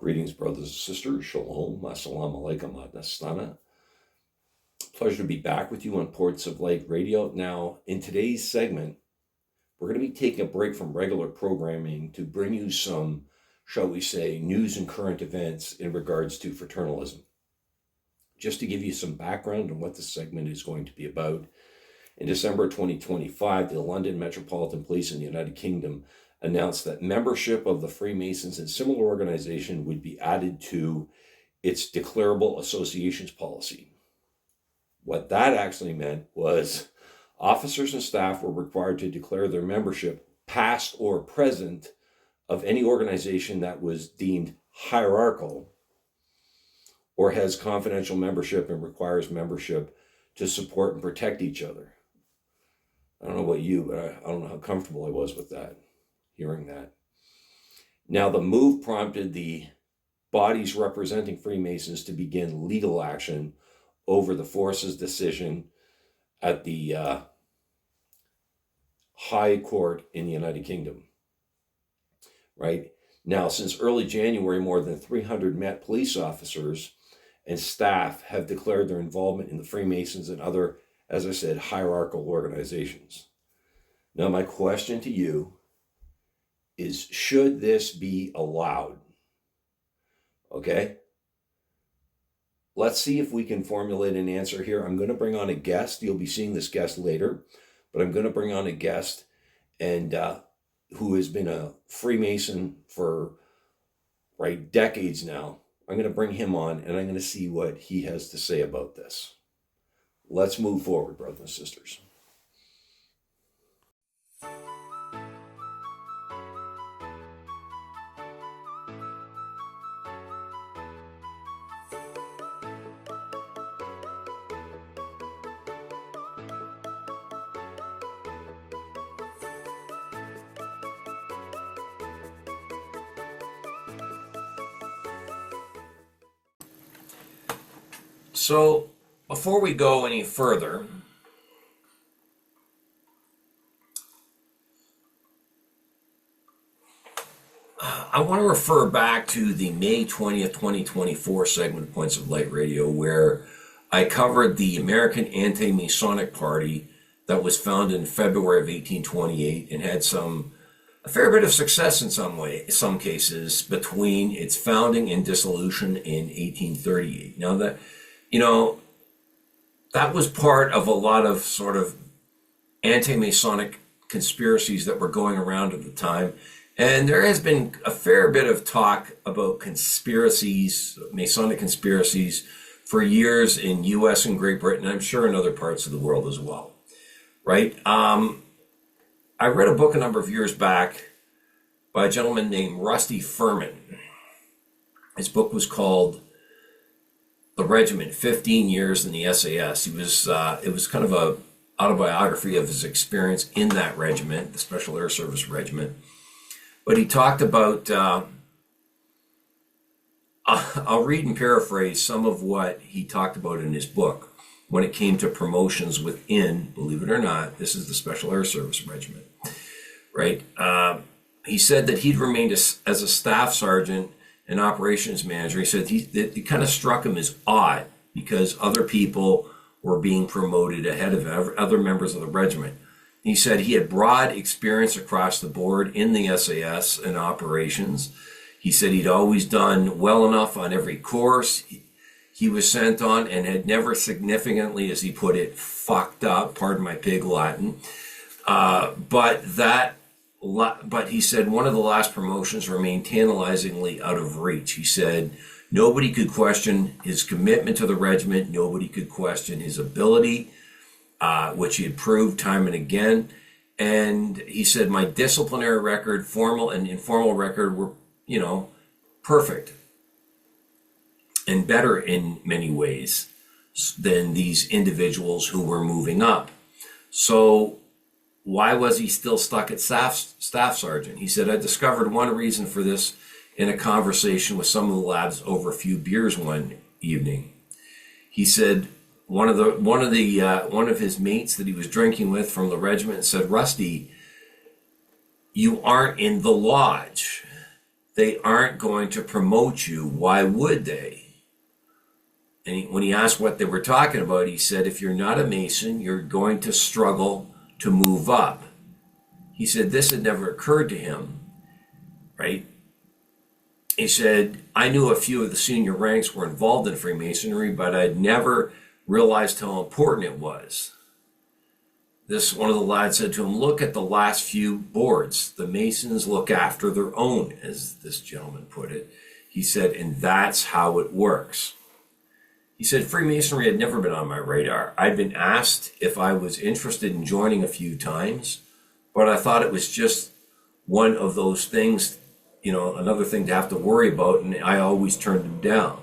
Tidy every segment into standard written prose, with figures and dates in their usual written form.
Greetings, brothers and sisters. Shalom. Assalamu alaikum. Adastana. Pleasure to be back with you on Ports of Light Radio. Now, in today's segment, we're going to be taking a break from regular programming to bring you some, shall we say, news and current events in regards to fraternalism. Just to give you some background on what this segment is going to be about, in December 2025, the London Metropolitan Police in the United Kingdom announced that membership of the Freemasons and similar organization would be added to its declarable associations policy. What that actually meant was officers and staff were required to declare their membership, past or present, of any organization that was deemed hierarchical or has confidential membership and requires membership to support and protect each other. I don't know about you, but I don't know how comfortable I was with that, hearing that. Now, the move prompted the bodies representing Freemasons to begin legal action over the force's decision at the High Court in the United Kingdom. Right? Now, since early January, more than 300 Met police officers and staff have declared their involvement in the Freemasons and other, as I said, hierarchical organizations. Now, my question to you is, should this be allowed? Okay? Let's see if we can formulate an answer here. I'm going to bring on a guest. You'll be seeing this guest later, but I'm going to bring on a guest and who has been a Freemason for decades now. I'm going to bring him on, and I'm going to see what he has to say about this. Let's move forward, brothers and sisters. So, before we go any further, I want to refer back to the May 20th, 2024 segment of Points of Light Radio, where I covered the American Anti-Masonic Party that was founded in February of 1828 and had a fair bit of success in some cases between its founding and dissolution in 1838. Now that was part of a lot of sort of anti-Masonic conspiracies that were going around at the time. And there has been a fair bit of talk about conspiracies, Masonic conspiracies, for years in US and Great Britain, I'm sure in other parts of the world as well, right? I read a book a number of years back by a gentleman named Rusty Furman. His book was called The Regiment, 15 Years in the SAS. It was kind of a autobiography of his experience in that regiment, the Special Air Service Regiment. But he talked about, I'll read and paraphrase some of what he talked about in his book when it came to promotions within, believe it or not, this is the Special Air Service Regiment, right? He said that he'd remained as a staff sergeant and operations manager. He said that it kind of struck him as odd because other people were being promoted ahead of other members of the regiment. He said he had broad experience across the board in the SAS and operations. He said he'd always done well enough on every course he was sent on and had never significantly, as he put it, fucked up, pardon my pig Latin. But he said one of the last promotions remained tantalizingly out of reach. He said nobody could question his commitment to the regiment. Nobody could question his ability, which he had proved time and again. And he said my disciplinary record, formal and informal record, were, perfect and better in many ways than these individuals who were moving up. So why was he still stuck at staff sergeant? He said, I discovered one reason for this in a conversation with some of the lads over a few beers one evening. He said one of his mates that he was drinking with from the regiment said, Rusty, you aren't in the lodge. they aren't going to promote you. Why would they? And when he asked what they were talking about, he said, if you're not a Mason, you're going to struggle to move up. He said this had never occurred to him, right? He said, I knew a few of the senior ranks were involved in Freemasonry, but I'd never realized how important it was. One of the lads said to him, look at the last few boards. The Masons look after their own, as this gentleman put it. He said, and that's how it works. He said, Freemasonry had never been on my radar. I'd been asked if I was interested in joining a few times, but I thought it was just one of those things, another thing to have to worry about, and I always turned them down,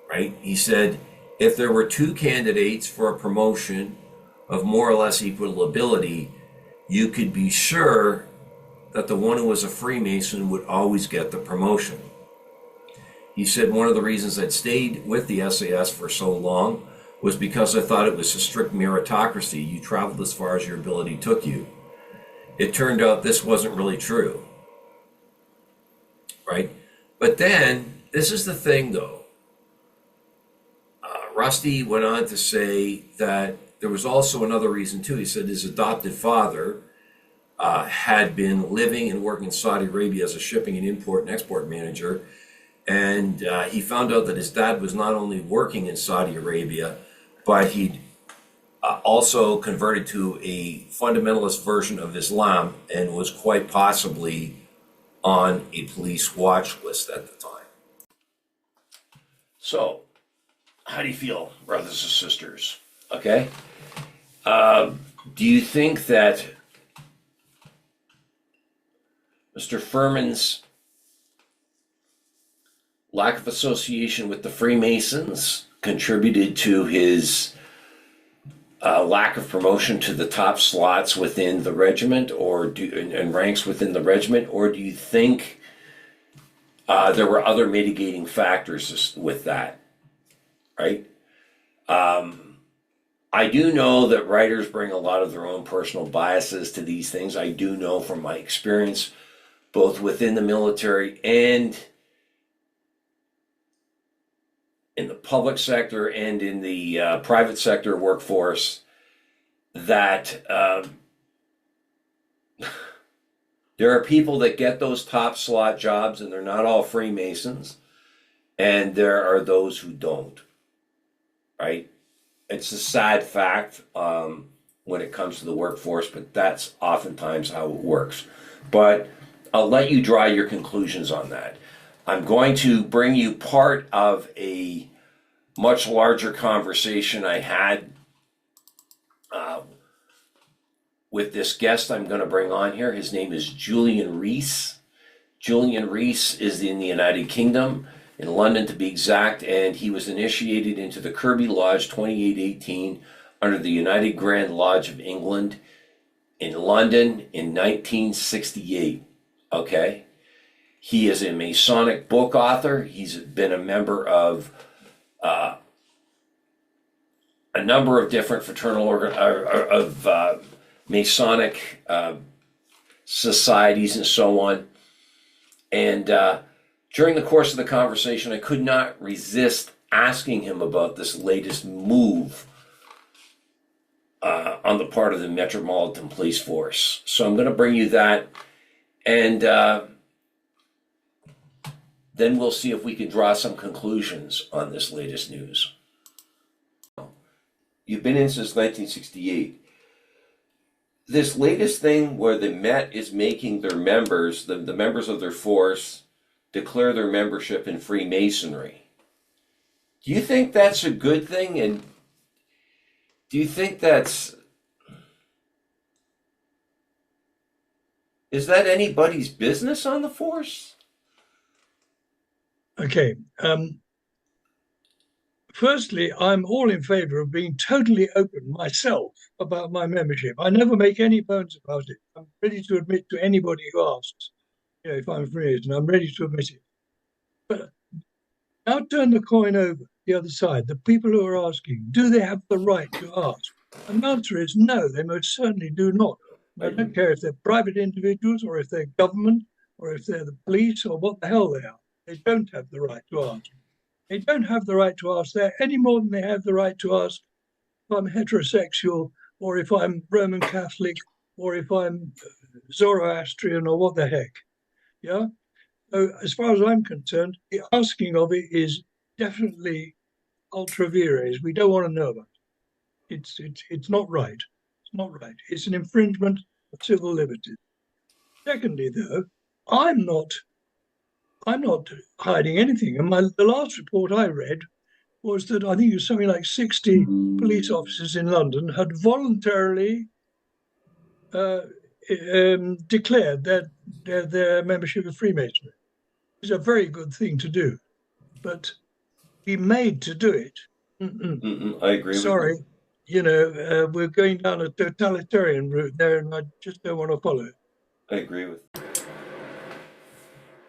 right? He said, if there were two candidates for a promotion of more or less equal ability, you could be sure that the one who was a Freemason would always get the promotion. He said one of the reasons I'd stayed with the SAS for so long was because I thought it was a strict meritocracy. You traveled as far as your ability took you. It turned out this wasn't really true, right? But then, this is the thing though. Rusty went on to say that there was also another reason too. He said his adopted father had been living and working in Saudi Arabia as a shipping and import and export manager. And he found out that his dad was not only working in Saudi Arabia, but he'd also converted to a fundamentalist version of Islam and was quite possibly on a police watch list at the time. So, how do you feel, brothers and sisters? Okay? Do you think that Mr. Furman's lack of association with the Freemasons contributed to his lack of promotion to the top slots within the regiment, and ranks within the regiment, or do you think there were other mitigating factors with that? Right? I do know that writers bring a lot of their own personal biases to these things. I do know from my experience, both within the military and in the public sector and in the private sector workforce, that there are people that get those top slot jobs and they're not all Freemasons, and there are those who don't, right? It's a sad fact when it comes to the workforce, but that's oftentimes how it works. But I'll let you draw your conclusions on that. I'm going to bring you part of a much larger conversation I had with this guest I'm going to bring on here. His name is Julian Reese. Julian Reese is in the United Kingdom, in London to be exact, and he was initiated into the Kirby Lodge 2818 under the United Grand Lodge of England in London in 1968. Okay? He is a Masonic book author. He's been a member of a number of different fraternal Masonic societies and so on. And during the course of the conversation, I could not resist asking him about this latest move on the part of the Metropolitan Police Force. So I'm going to bring you that, and then we'll see if we can draw some conclusions on this latest news. You've been in since 1968. This latest thing where the Met is making their members, the members of their force, declare their membership in Freemasonry. Do you think that's a good thing? And do you think is that anybody's business on the force? Okay. Firstly, I'm all in favor of being totally open myself about my membership. I never make any bones about it. I'm ready to admit to anybody who asks, if I'm Freemason, I'm ready to admit it. But now turn the coin over, the other side. The people who are asking, do they have the right to ask? And the answer is no, they most certainly do not. I don't care if they're private individuals or if they're government or if they're the police or what the hell they are. They don't have the right to ask. They don't have the right to ask that any more than they have the right to ask if I'm heterosexual, or if I'm Roman Catholic, or if I'm Zoroastrian, or what the heck. Yeah. So as far as I'm concerned, the asking of it is definitely ultra vires. We don't want to know about it. It's not right. It's not right. It's an infringement of civil liberties. Secondly, though, I'm not I'm not hiding anything. And the last report I read was that I think it was something like 60 police officers in London had voluntarily uh, declared their membership of Freemasonry. It's a very good thing to do, but be made to do it. I agree with Sorry, you. we're going down a totalitarian route there, and I just don't want to follow it. I agree with you.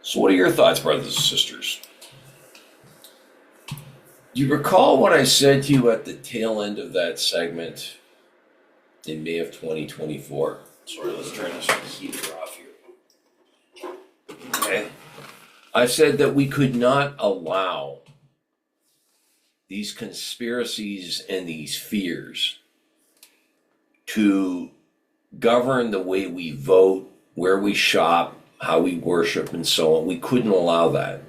So what are your thoughts, brothers and sisters? Do you recall what I said to you at the tail end of that segment in May of 2024? Sorry, let's turn this heater off here. Okay. I said that we could not allow these conspiracies and these fears to govern the way we vote, where we shop, how we worship, and so on. We couldn't allow that,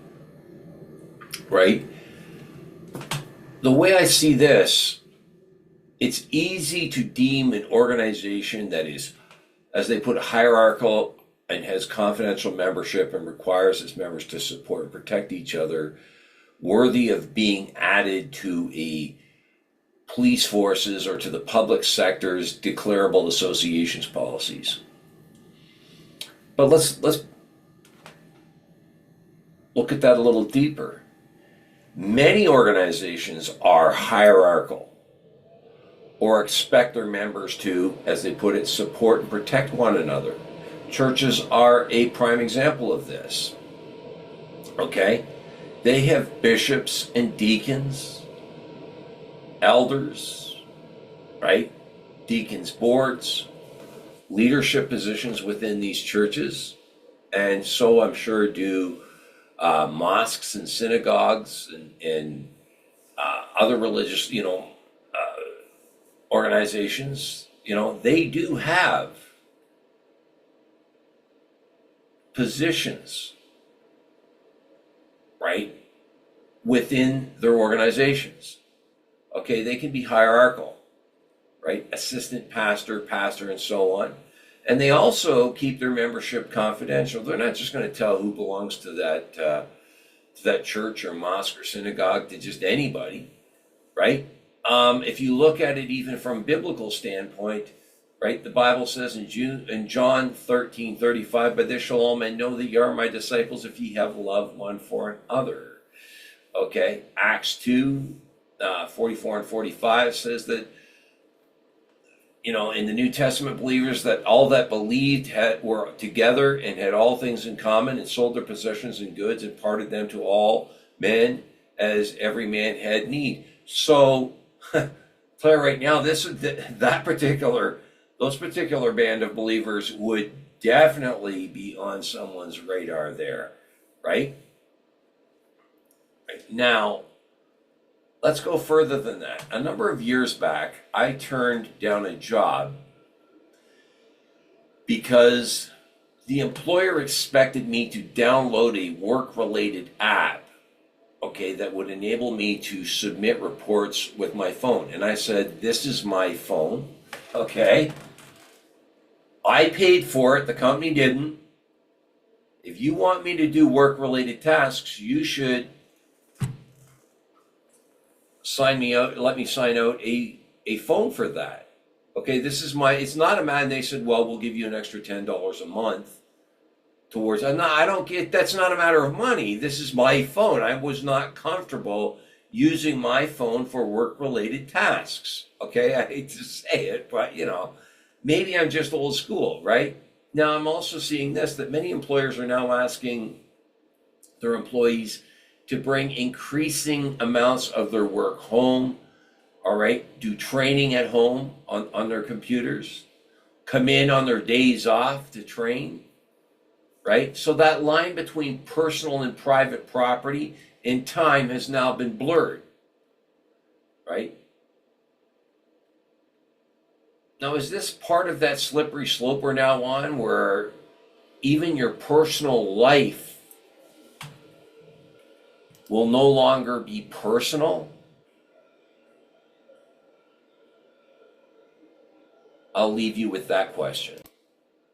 right? The way I see this, it's easy to deem an organization that is, as they put, hierarchical and has confidential membership and requires its members to support and protect each other, worthy of being added to a police forces or to the public sector's declarable associations policies. But let's look at that a little deeper. Many organizations are hierarchical or expect their members to, as they put it, support and protect one another. Churches are a prime example of this. Okay? They have bishops and deacons, elders, right? Deacons boards, leadership positions within these churches, and so I'm sure do mosques and synagogues and other religious, organizations. They do have positions, right, within their organizations. Okay, they can be hierarchical, right? Assistant pastor, pastor, and so on. And they also keep their membership confidential. They're not just going to tell who belongs to that church or mosque or synagogue to just anybody, right? If you look at it even from a biblical standpoint, right? The Bible says in John 13:35, "By this shall all men know that ye are my disciples, if ye have love one for another." Okay, Acts 2:44 and 45 says that, in the New Testament believers, that all that believed were together and had all things in common, and sold their possessions and goods and parted them to all men as every man had need. So, tell you right now, those particular band of believers would definitely be on someone's radar there, right? Now, let's go further than that. A number of years back, I turned down a job because the employer expected me to download a work-related app, okay, that would enable me to submit reports with my phone. And I said, this is my phone, okay? I paid for it, the company didn't. If you want me to do work-related tasks, you should sign me out, let me sign out a phone for that. Okay, it's not a man. They said, well, we'll give you an extra $10 a month towards, I don't get, that's not a matter of money. This is my phone. I was not comfortable using my phone for work-related tasks. Okay, I hate to say it, but maybe I'm just old school, right? Now, I'm also seeing this, that many employers are now asking their employees to bring increasing amounts of their work home, all right, do training at home on their computers, come in on their days off to train. right? So that line between personal and private property in time has now been blurred, right? Now, is this part of that slippery slope we're now on, where even your personal life will no longer be personal? I'll leave you with that question.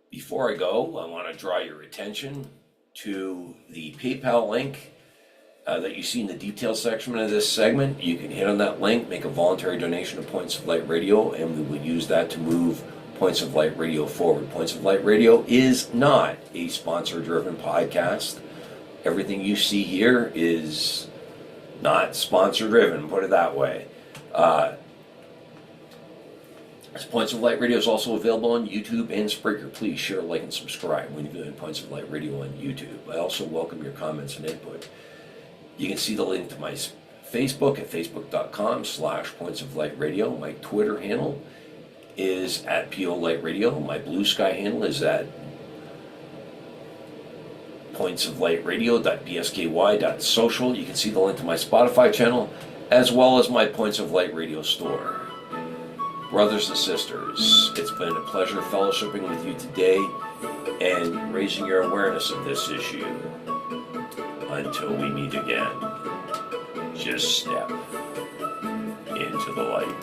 Before I go, I want to draw your attention to the PayPal link that you see in the details section of this segment. You can hit on that link, make a voluntary donation to Points of Light Radio, and we would use that to move Points of Light Radio forward. Points of Light Radio is not a sponsor-driven podcast. Everything you see here is not sponsor-driven, put it that way. Points of Light Radio is also available on YouTube and Spreaker. Please share, like, and subscribe when you're doing Points of Light Radio on YouTube. I also welcome your comments and input. You can see the link to my Facebook at facebook.com/Points of Light Radio. My Twitter handle is at PO Light Radio. My Bluesky handle is at pointsoflightradio.bsky.social. You can see the link to my Spotify channel, as well as my Points of Light Radio store. Brothers and sisters, it's been a pleasure fellowshipping with you today and raising your awareness of this issue. Until we meet again, just step into the light.